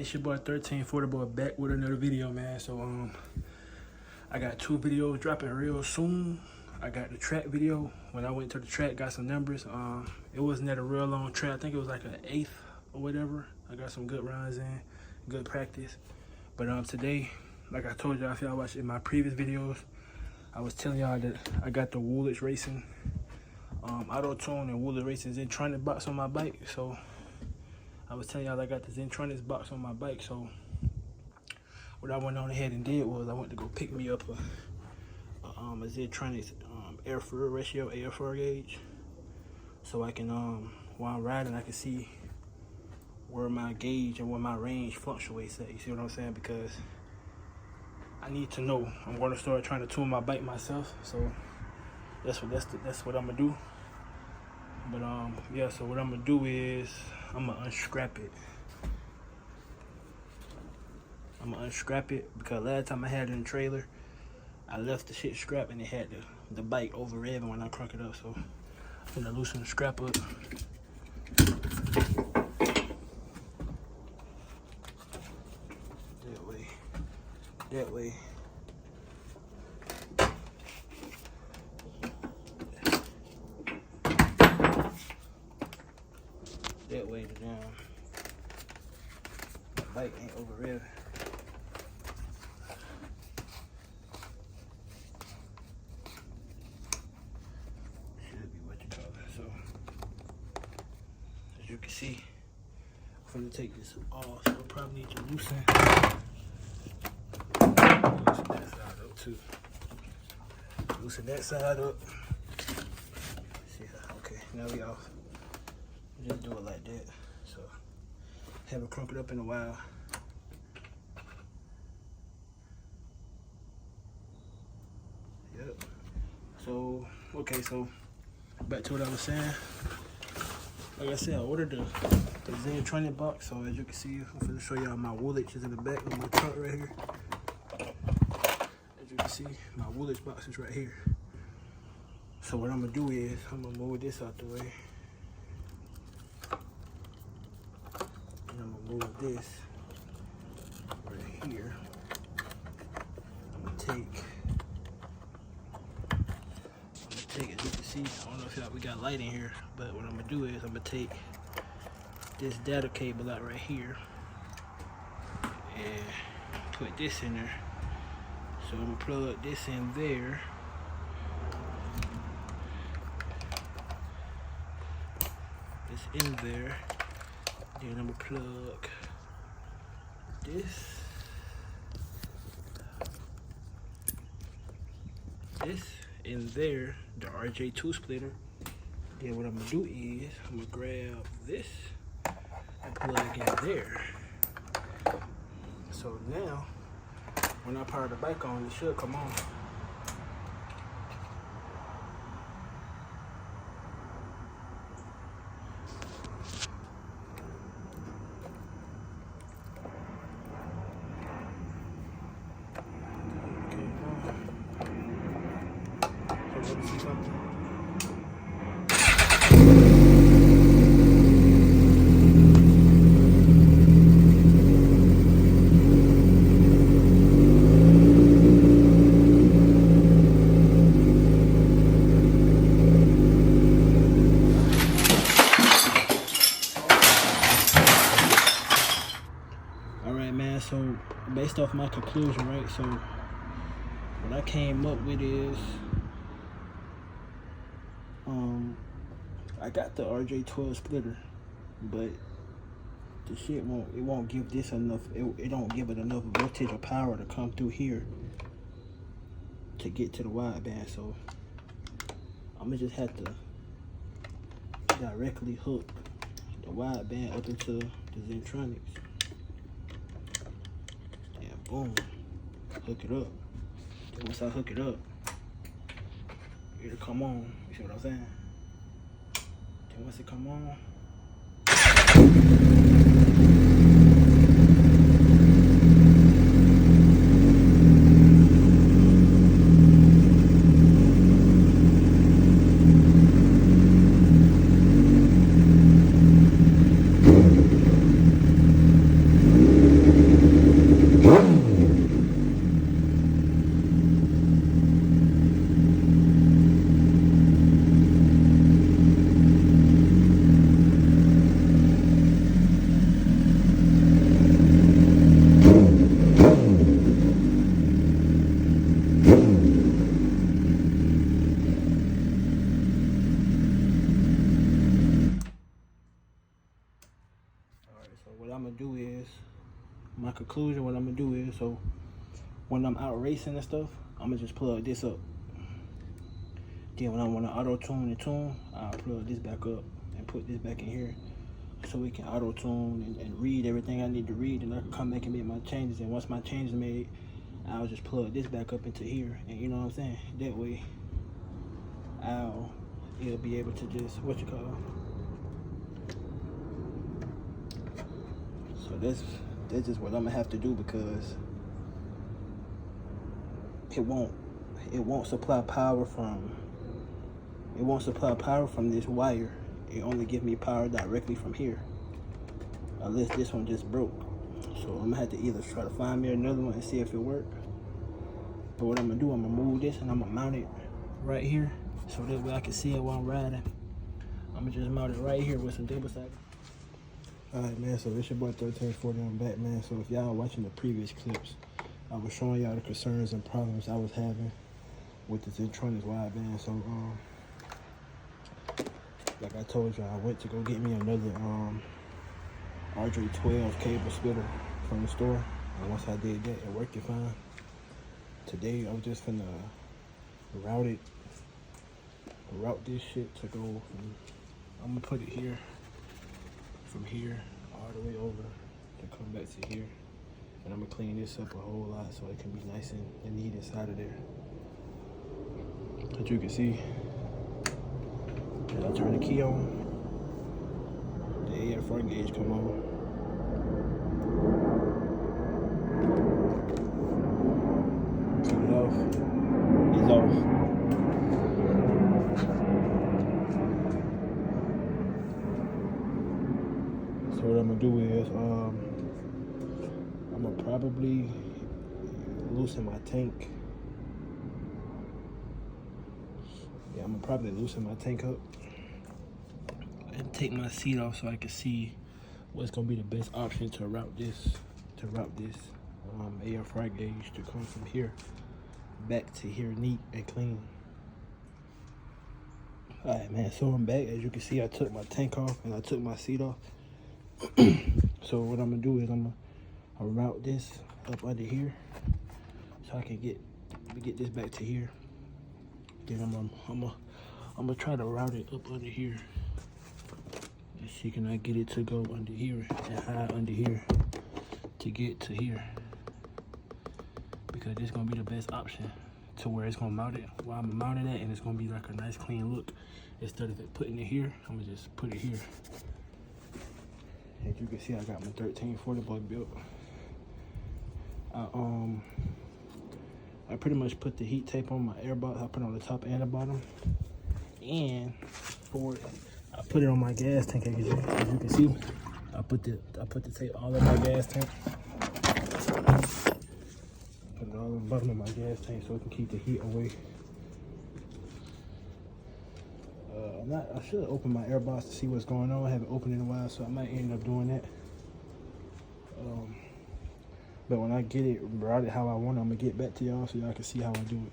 It's your boy 1340 boy back with another video, man. So I got 2 videos dropping real soon. I got the track video. When I went to the track, got some numbers. It wasn't at a real long track. I think it was like an 8th or whatever. I got some good runs in, good practice. But today, like I told y'all, if y'all watched in my previous videos, I was telling y'all that I got the Woolich Racing auto tune and Woolich Racing Zeitronix box on my bike. So I was telling y'all I got the Zeitronix box on my bike. So what I went on ahead and did was I went to go pick me up a Zeitronix air fluid ratio AFR gauge, so I can while I'm riding I can see where my gauge and where my range fluctuates at. You see what I'm saying? Because I need to know. I'm going to start trying to tune my bike myself. So that's what I'm gonna do. But yeah, so what I'm gonna do is I'm gonna unstrap it. I'm gonna unstrap it because last time I had it in the trailer, I left the shit strapped and it had the bike over revving when I crunk it up. So I'm gonna loosen the strap up. That way. That way the bike ain't over revving. You can see, I'm gonna take this off, so I'll probably need to loosen that side up too. Loosen that side up. See, okay, now we off. Just do it like that. So, haven't crunked it up in a while. Yep. So, okay, so back to what I was saying. Like I said, I ordered the Zeitronix box, so as you can see, I'm gonna show y'all my Woolich is in the back of my truck right here. As you can see, my Woolich box is right here. So what I'm gonna do is, I'm gonna move this out the way. And I'm gonna move this right here. I'm gonna take, as you can see, I don't know if we got light in here, but what I'm gonna do is I'm gonna take this data cable out right here and put this in there. So I'm gonna plug this in there. This in there. Then I'm gonna plug this in there, the RJ2 splitter. Then what I'm gonna do is I'm gonna grab this and plug in there. So now when I power the bike on, it should come on. Alright, man, so based off my conclusion, right, so what I came up with is I got the RJ12 splitter, but the shit won't give this enough, it don't give it enough voltage or power to come through here to get to the wideband. So I'm gonna just have to directly hook the wideband up into the Zeitronix. And boom, hook it up. And once I hook it up, it'll come on. You see what I'm saying? And once it come on, do is, my conclusion, what I'm gonna do is, so when I'm out racing and stuff, I'm gonna just plug this up. Then when I want to auto tune and tune, I'll plug this back up and put this back in here so we can auto tune and read everything I need to read, and I can come back and make my changes. And once my changes made, I'll just plug this back up into here, and you know what I'm saying? That way, it'll be able to just, So that's just what I'm gonna have to do, because it won't supply power from this wire. It only gives me power directly from here, unless this one just broke. So I'm gonna have to either try to find me another one and see if it works. But what I'm gonna do, I'm gonna move this and I'm gonna mount it right here, so that way I can see it while I'm riding. I'm gonna just mount it right here with some double-sided. Alright, man, so it's your boy 1340 on back, man. So if y'all watching the previous clips, I was showing y'all the concerns and problems I was having with the Zeitronix wideband. So like I told y'all, I went to go get me another RJ12 cable splitter from the store, and once I did that, it worked fine. Today I'm just finna route this shit to go from, I'm gonna put it here, from here all the way over to come back to here, and I'm gonna clean this up a whole lot so it can be nice and neat inside of there. As you can see, as I turn the key on, the AF front gauge come on. Turn it off, it's off. So what I'm gonna do is, I'm gonna probably loosen my tank. Yeah, I'm gonna probably loosen my tank up and take my seat off so I can see what's gonna be the best option to route this AF front gauge to come from here back to here neat and clean. Alright, man, so I'm back. As you can see, I took my tank off and I took my seat off. So what I'm gonna do is I'm gonna route this up under here so I can get this back to here. Then I'm gonna try to route it up under here and see can I get it to go under here and high under here to get to here, because this is gonna be the best option to where it's gonna mount it while I'm mounting it, and it's gonna be like a nice clean look. Instead of it putting it here, I'm gonna just put it here. As you can see, I got my 1340 boy built. I pretty much put the heat tape on my air box. I put it on the top and the bottom. And for it, I put it on my gas tank. As you can see, I put the tape all in my gas tank. Put it all in the bottom of my gas tank so it can keep the heat away. I should open my air box to see what's going on. I haven't opened it in a while, so I might end up doing that. But when I get it routed how I want it, I'm gonna get back to y'all so y'all can see how I do it.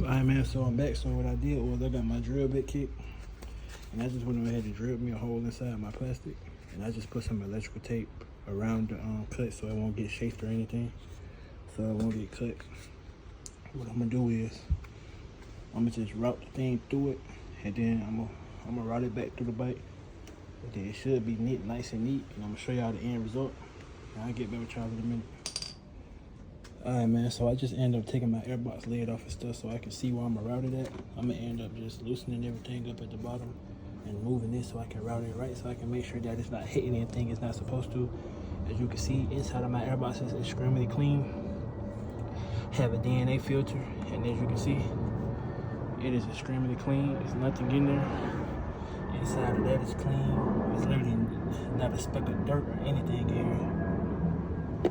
Alright, man, so I'm back. So what I did was I got my drill bit kit, and I just went ahead and drilled me a hole inside my plastic, and I just put some electrical tape around the cut so it won't get chafed or anything, so it won't get cut. What I'm gonna do is I'm gonna just route the thing through it, and then I'm gonna route it back through the bike. And then it should be neat, nice and neat, and I'm gonna show y'all the end result. And I'll get back with y'all in a minute. Alright, man, so I just ended up taking my airbox lid off and stuff so I can see where I'm gonna route it at. I'm gonna end up just loosening everything up at the bottom and moving this so I can route it right, so I can make sure that it's not hitting anything it's not supposed to. As you can see, inside of my airbox is extremely clean. Have a DNA filter, and as you can see, it is extremely clean. There's nothing in there. Inside of that is clean. There's literally not a speck of dirt or anything in here. So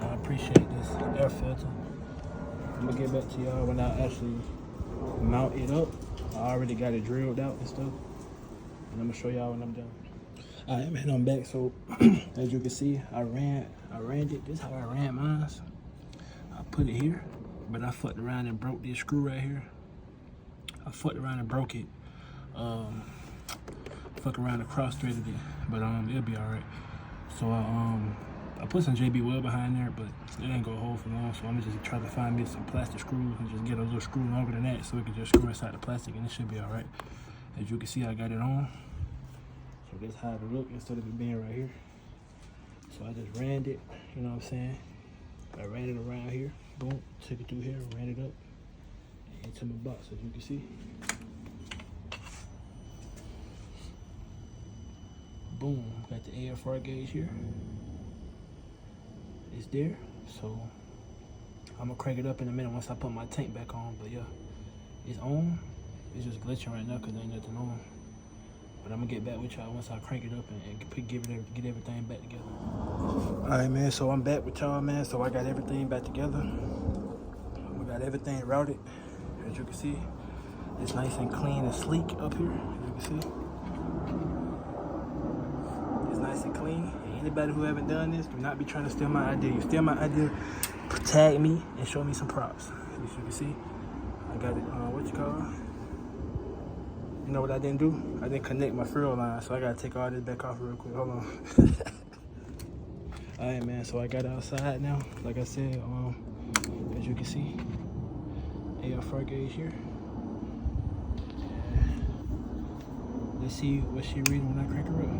I appreciate this air filter. I'm gonna get back to y'all when I actually mount it up. I already got it drilled out and stuff, and I'm gonna show y'all when I'm done. Alright, man, I'm back. So as you can see, I ran it. This is how I ran mine. I put it here, but I fucked around and broke this screw right here. I fucked around and broke it fuck around and cross threaded it, but it'll be all right. So I put some JB weld behind there, but it ain't gonna hold for long. So I'm gonna just try to find me some plastic screws and just get a little screw longer than that, so it can just screw inside the plastic, and it should be all right. As you can see, I got it on. So that's how it look instead of it being right here. So I just ran it, you know what I'm saying? I ran it around here, boom, took it through here, ran it up into my box, as you can see. Boom, got the AFR gauge here. It's there, so I'm gonna crank it up in a minute once I put my tank back on. But yeah, it's on. It's just glitching right now because there ain't nothing on. But I'm gonna get back with y'all once I crank it up and get everything back together. All right, man, so I'm back with y'all, man. So I got everything back together. We got everything routed. As you can see, it's nice and clean and sleek up here, as you can see. It's nice and clean. And anybody who haven't done this, do not be trying to steal my idea. You steal my idea, tag me and show me some props. As you can see, I got it, what you call it? You know what I didn't do? I didn't connect my frill line, so I gotta take all this back off real quick. Hold on. All right, man, so I got it outside now. Like I said, as you can see, AFR gauge here. Let's see what she reading when I crank her up.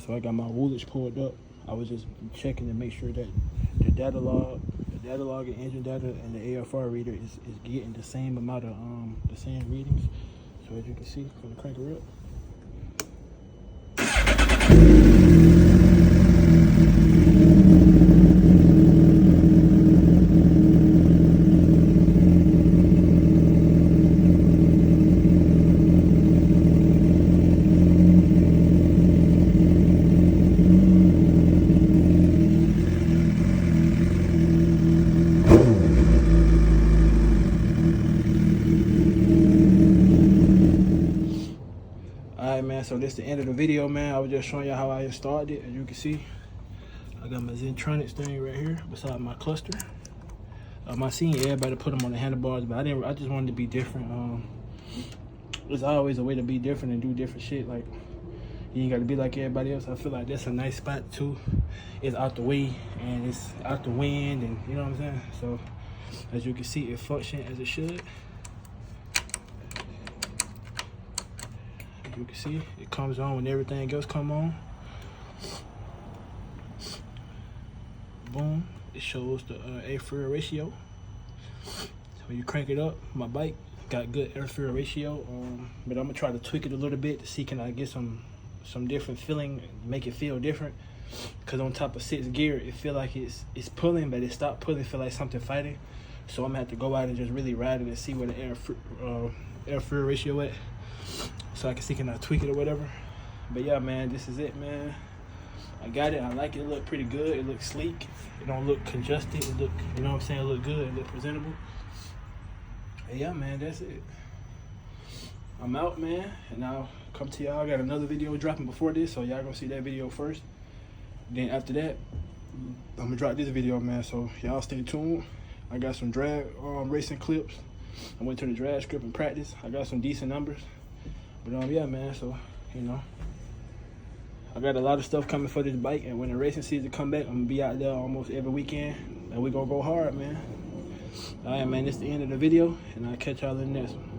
So I got my Woolich pulled up. I was just checking to make sure that the data log and engine data and the AFR reader is getting the same amount of the same readings. So as you can see, I'm gonna crank her up. So this is the end of the video, man. I was just showing you how I installed it. As you can see, I got my Zeitronix thing right here beside my cluster. I seen everybody put them on the handlebars, but I just wanted to be different. There's always a way to be different and do different shit. Like, you ain't got to be like everybody else. I feel like that's a nice spot too. It's out the way and it's out the wind, and you know what I'm saying. So as you can see, it functions as it should. You can see it comes on when everything else come on. Boom, it shows the air-fuel ratio. So when you crank it up, my bike got good air-fuel ratio, but I'm gonna try to tweak it a little bit to see can I get some different feeling, make it feel different. Cause on top of 6th gear, it feel like it's pulling, but it stopped pulling, feel like something fighting. So I'm gonna have to go out and just really ride it and see where the air-fuel ratio at, so I can see can I tweak it or whatever. But yeah, man, this is it, man. I got it. I like it. It look pretty good. It looks sleek. It don't look congested. It look, you know what I'm saying, it look good. It look presentable. And yeah, man, that's it. I'm out, man, and I'll come to y'all. I got another video dropping before this, so y'all gonna see that video first. Then after that, I'm gonna drop this video, man, so y'all stay tuned. I got some drag racing clips. I went to the drag strip and practice. I got some decent numbers. But yeah, man, so, you know, I got a lot of stuff coming for this bike, and when the racing season come back, I'm gonna be out there almost every weekend, and we gonna go hard, man. All right, man, this is the end of the video, and I'll catch y'all in the next one.